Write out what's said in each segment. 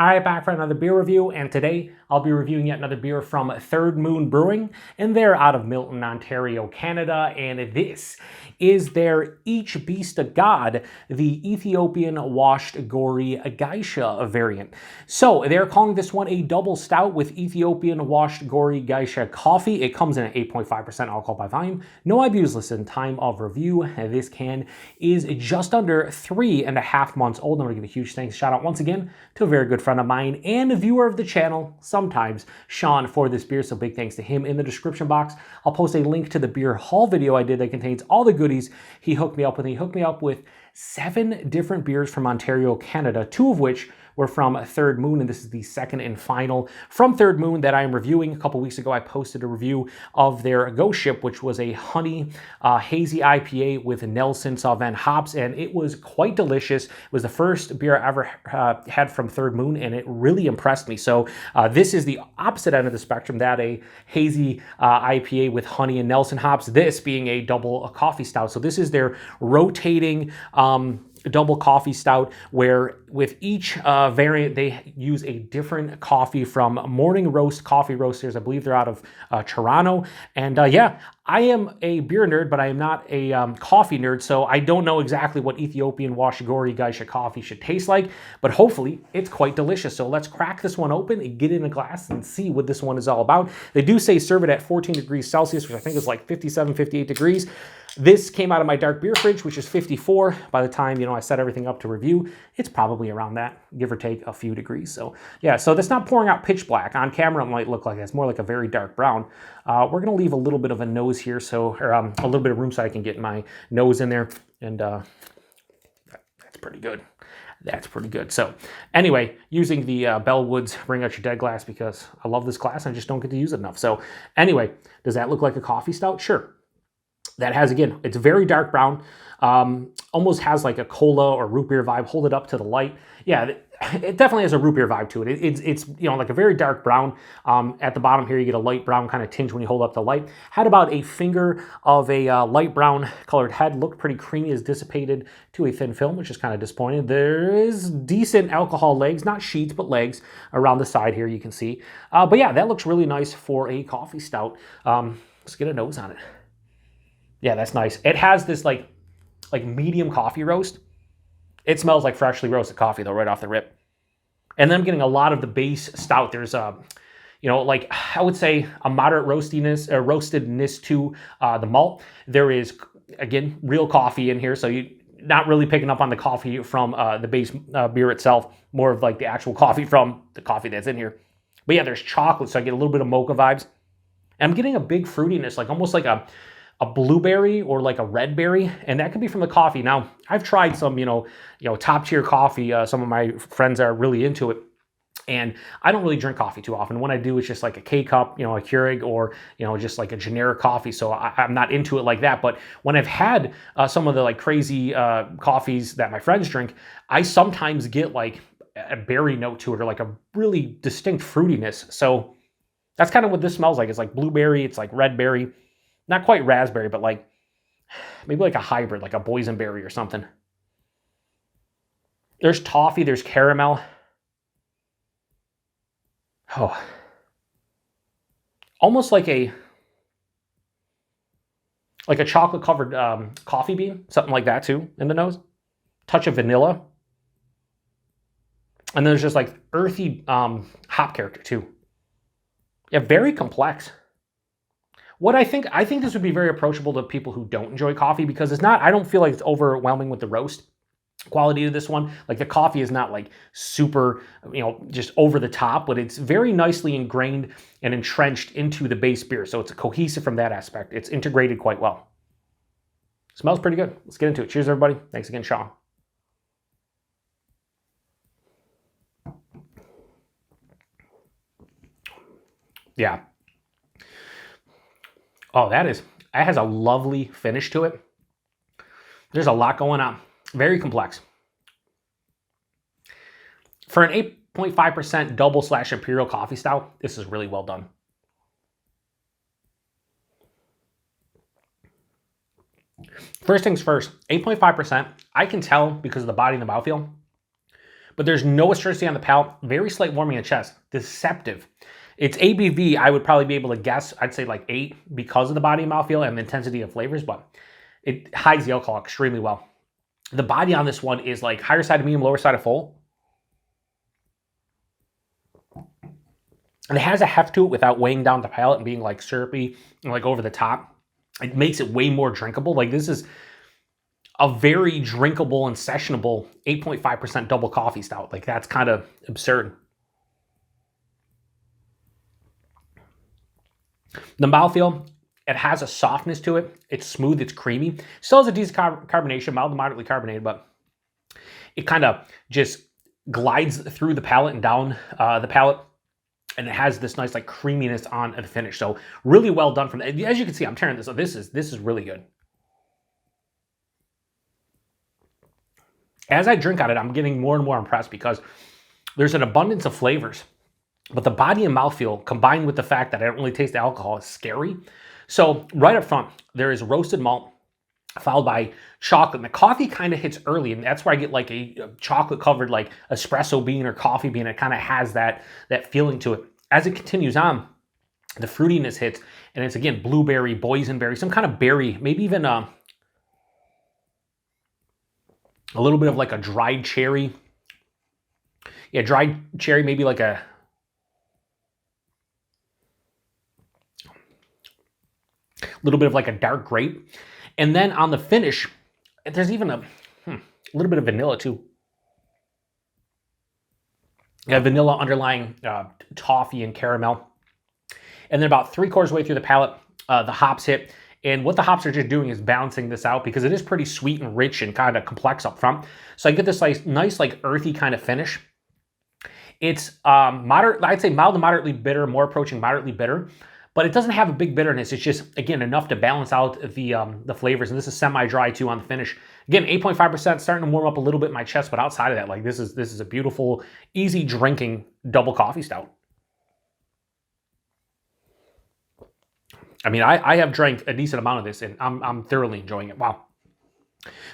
Alright, back for another beer review, and today I'll be reviewing yet another beer from Third Moon Brewing, and they're out of Milton, Ontario, Canada, and this is their Each Beast a God, the Ethiopian Washed Gori Geisha variant. So they're calling this one a double stout with Ethiopian Washed Gori Geisha coffee. It comes in at 8.5% alcohol by volume. No IBUs listed. Time of review. This can is just under 3.5 months old. I'm going to give a huge thanks shout out once again to a very good friend of mine and a viewer of the channel, sometimes, Sean, for this beer. So big thanks to him. In the description box, I'll post a link to the beer haul video I did that contains all the goodies he hooked me up with. He hooked me up with 7 different beers from Ontario, Canada, 2 of which were from Third Moon, and this is the second and final from Third Moon that I am reviewing. A couple weeks ago, I posted a review of their Ghost Ship, which was a honey hazy IPA with Nelson Sauvin hops, and it was quite delicious. It was the first beer I ever had from Third Moon, and it really impressed me. So this is the opposite end of the spectrum, that a hazy IPA with honey and Nelson hops, this being a double coffee stout. So this is their rotating double coffee stout, where with each variant they use a different coffee from Morning Roast Coffee Roasters. I believe they're out of Toronto. And yeah, I am a beer nerd, but I am not a coffee nerd, so I don't know exactly what Ethiopian Washed Gori Geisha coffee should taste like, but hopefully it's quite delicious. So let's crack this one open and get in a glass and see what this one is all about. They do say serve it at 14 degrees Celsius, which I think is like 57, 58 degrees. This came out of my dark beer fridge, which is 54. By the time, I set everything up to review, it's probably around that, give or take a few degrees. So yeah, so that's not pouring out pitch black. On camera, it might look like it's more like a very dark brown. We're gonna leave a little bit of a nose here, so or a little bit of room so I can get my nose in there, and that's pretty good. That's pretty good. So anyway, using the Bellwoods Bring Out Your Dead glass because I love this glass and I just don't get to use it enough. So anyway, does that look like a coffee stout? Sure. That has, again, it's very dark brown, almost has like a cola or root beer vibe. Hold it up to the light. Yeah, it definitely has a root beer vibe to it. It's like a very dark brown. At the bottom here, you get a light brown kind of tinge when you hold up the light. Had about a finger of a light brown colored head. Looked pretty creamy, is dissipated to a thin film, which is kind of disappointing. There is decent alcohol legs, not sheets, but legs around the side here, you can see. But yeah, that looks really nice for a coffee stout. Let's get a nose on it. Yeah, that's nice. It has this like medium coffee roast. It smells like freshly roasted coffee though, right off the rip. And then I'm getting a lot of the base stout. There's like I would say a moderate roastedness to the malt. There is, again, real coffee in here, so you're not really picking up on the coffee from the base beer itself. More of like the actual coffee from the coffee that's in here. But yeah, there's chocolate, so I get a little bit of mocha vibes. And I'm getting a big fruitiness, like almost like a blueberry or like a red berry, and that could be from the coffee. Now, I've tried some, top tier coffee. Some of my friends are really into it, and I don't really drink coffee too often. When I do, it's just like a K-cup, a Keurig, or just like a generic coffee. So I'm not into it like that. But when I've had some of the like crazy coffees that my friends drink, I sometimes get like a berry note to it, or like a really distinct fruitiness. So that's kind of what this smells like. It's like blueberry, it's like red berry. Not quite raspberry, but like maybe like a hybrid, like a boysenberry or something. There's toffee, there's caramel. Oh. Almost like a chocolate covered coffee bean, something like that too in the nose. Touch of vanilla. And then there's just like earthy hop character too. Yeah, very complex. What I think this would be very approachable to people who don't enjoy coffee, because it's not, I don't feel like it's overwhelming with the roast quality of this one. Like the coffee is not like super, just over the top, but it's very nicely ingrained and entrenched into the base beer. So it's cohesive from that aspect. It's integrated quite well. Smells pretty good. Let's get into it. Cheers, everybody. Thanks again, Sean. Yeah. Oh, that has a lovely finish to it. There's a lot going on. Very complex. For an 8.5% double/imperial coffee stout, this is really well done. First things first, 8.5%, I can tell because of the body and the mouthfeel. but there's no astringent on the palate. Very slight warming in the chest. Deceptive. Its ABV, I would probably be able to guess, I'd say like 8 because of the body and mouthfeel and the intensity of flavors, but it hides the alcohol extremely well. The body on this one is like higher side of medium, lower side of full. And it has a heft to it without weighing down the palate and being like syrupy and like over the top. It makes it way more drinkable. Like this is a very drinkable and sessionable 8.5% double coffee stout. Like that's kind of absurd. The mouthfeel, it has a softness to it. It's smooth, it's creamy. Still has a decent carbonation, mild to moderately carbonated, but it kind of just glides through the palate and down the palate. And it has this nice like creaminess on the finish. So really well done from that. As you can see, I'm tearing this. So this is really good. As I drink on it, I'm getting more and more impressed because there's an abundance of flavors. But the body and mouthfeel, combined with the fact that I don't really taste the alcohol, is scary. So right up front, there is roasted malt, followed by chocolate. And the coffee kind of hits early, and that's where I get like a chocolate-covered like espresso bean or coffee bean. It kind of has that feeling to it. As it continues on, the fruitiness hits, and it's again blueberry, boysenberry, some kind of berry, maybe even a little bit of like a dried cherry. Yeah, dried cherry, maybe like a little bit of like a dark grape. And then on the finish, there's even a little bit of vanilla too. You have vanilla underlying toffee and caramel. And then about 3/4 way through the palate, the hops hit. And what the hops are just doing is balancing this out because it is pretty sweet and rich and kind of complex up front. So I get this nice like earthy kind of finish. It's moderate, I'd say mild to moderately bitter, more approaching moderately bitter. But it doesn't have a big bitterness. It's just, again, enough to balance out the flavors. And this is semi-dry too on the finish. Again, 8.5%, starting to warm up a little bit in my chest, but outside of that, like this is a beautiful, easy drinking double coffee stout. I mean, I have drank a decent amount of this, and I'm thoroughly enjoying it. Wow.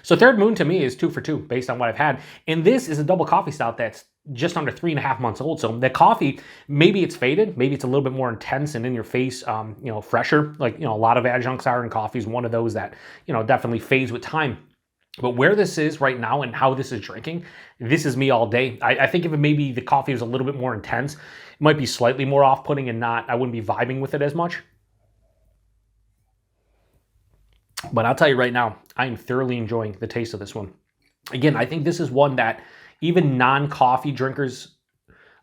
So Third Moon to me is 2 for 2 based on what I've had. And this is a double coffee stout that's just under 3.5 months old. So the coffee, maybe it's faded, maybe it's a little bit more intense and in your face, fresher. Like, a lot of adjuncts are, and coffee is one of those that, definitely fades with time. But where this is right now and how this is drinking, this is me all day. I think if maybe the coffee was a little bit more intense, it might be slightly more off-putting and I wouldn't be vibing with it as much. But I'll tell you right now, I am thoroughly enjoying the taste of this one. Again, I think this is one that even non-coffee drinkers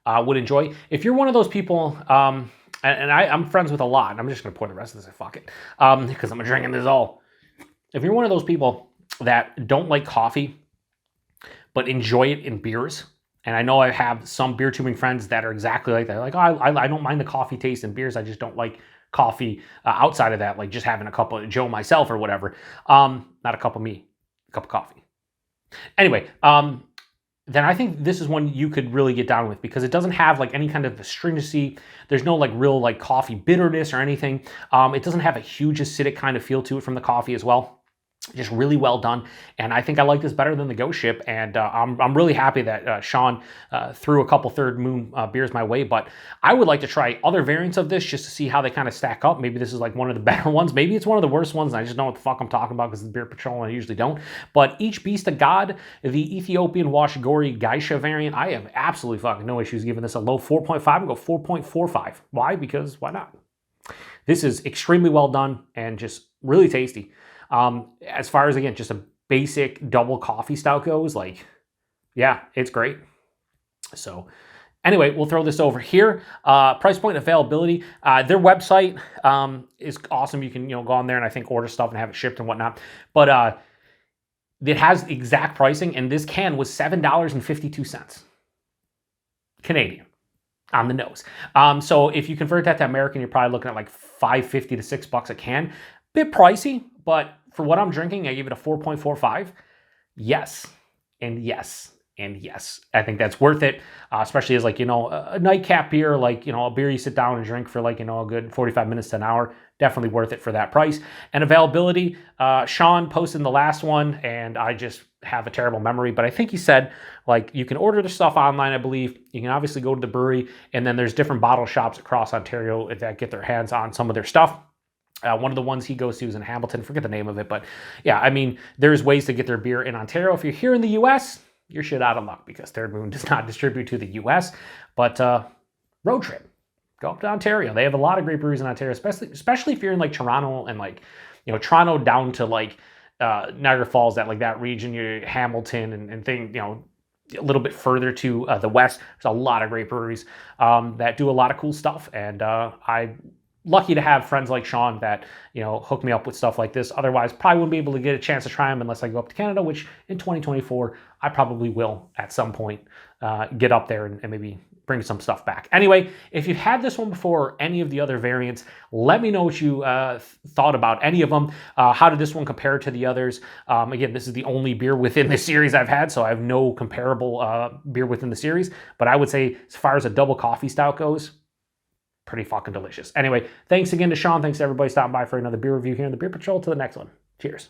would enjoy. If you're one of those people, and I'm friends with a lot, and I'm just going to pour the rest of this and fuck it, because I'm drinking this all. If you're one of those people that don't like coffee, but enjoy it in beers, and I know I have some beer tubing friends that are exactly like that. Like, oh, I don't mind the coffee taste in beers, I just don't like coffee outside of that, like just having a cup of Joe myself or whatever. Not a cup of me, a cup of coffee. Anyway, then I think this is one you could really get down with because it doesn't have like any kind of astringency. There's no like real like coffee bitterness or anything. It doesn't have a huge acidic kind of feel to it from the coffee as well. Just really well done, and I think I like this better than the Ghost Ship, and I'm really happy that Sean threw a couple Third Moon beers my way, but I would like to try other variants of this just to see how they kind of stack up. Maybe this is like one of the better ones, maybe it's one of the worst ones, and I just don't know what the fuck I'm talking about because it's the Beer Patrol and I usually don't. But each Beast of God, the Ethiopian Washed Gori Geisha variant, I have absolutely fucking no issues giving this a low 4.5 and go 4.45. Why? Because why not? This is extremely well done and just really tasty. As far as, again, just a basic double coffee stout goes, like, yeah, it's great. So anyway, we'll throw this over here. Price point availability. Their website is awesome. You can, go on there and I think order stuff and have it shipped and whatnot. But it has exact pricing, and this can was $7.52 Canadian on the nose. So if you convert that to American, you're probably looking at like $5.50 to $6 a can. Bit pricey, but for what I'm drinking, I give it a 4.45. Yes, and yes, And yes, I think that's worth it, especially as like, you know, a nightcap beer, like, you know, a beer you sit down and drink for like, you know, a good 45 minutes to an hour. Definitely worth it for that price. And availability, Sean posted in the last one, and I just have a terrible memory, but I think he said, like, you can order the stuff online, I believe. You can obviously go to the brewery, and then there's different bottle shops across Ontario that get their hands on some of their stuff. One of the ones he goes to is in Hamilton. Forget the name of it, but yeah, I mean, there's ways to get their beer in Ontario. If you're here in the U.S., you're shit out of luck because Third Moon does not distribute to the U.S., but road trip. Go up to Ontario. They have a lot of great breweries in Ontario, especially if you're in like Toronto and like, you know, Toronto down to like Niagara Falls, that like that region, Hamilton and thing, you know, a little bit further to the west. There's a lot of great breweries that do a lot of cool stuff, and I'm lucky to have friends like Sean that, you know, hook me up with stuff like this. Otherwise, probably wouldn't be able to get a chance to try them unless I go up to Canada, which in 2024 I probably will at some point get up there and maybe bring some stuff back. Anyway, if you've had this one before or any of the other variants, let me know what you thought about any of them. How did this one compare to the others? Again, this is the only beer within the series I've had, so I have no comparable beer within the series. But I would say as far as a double coffee stout goes, pretty fucking delicious. Anyway, thanks again to Sean. Thanks to everybody stopping by for another beer review here in the Beer Patrol. To the next one. Cheers.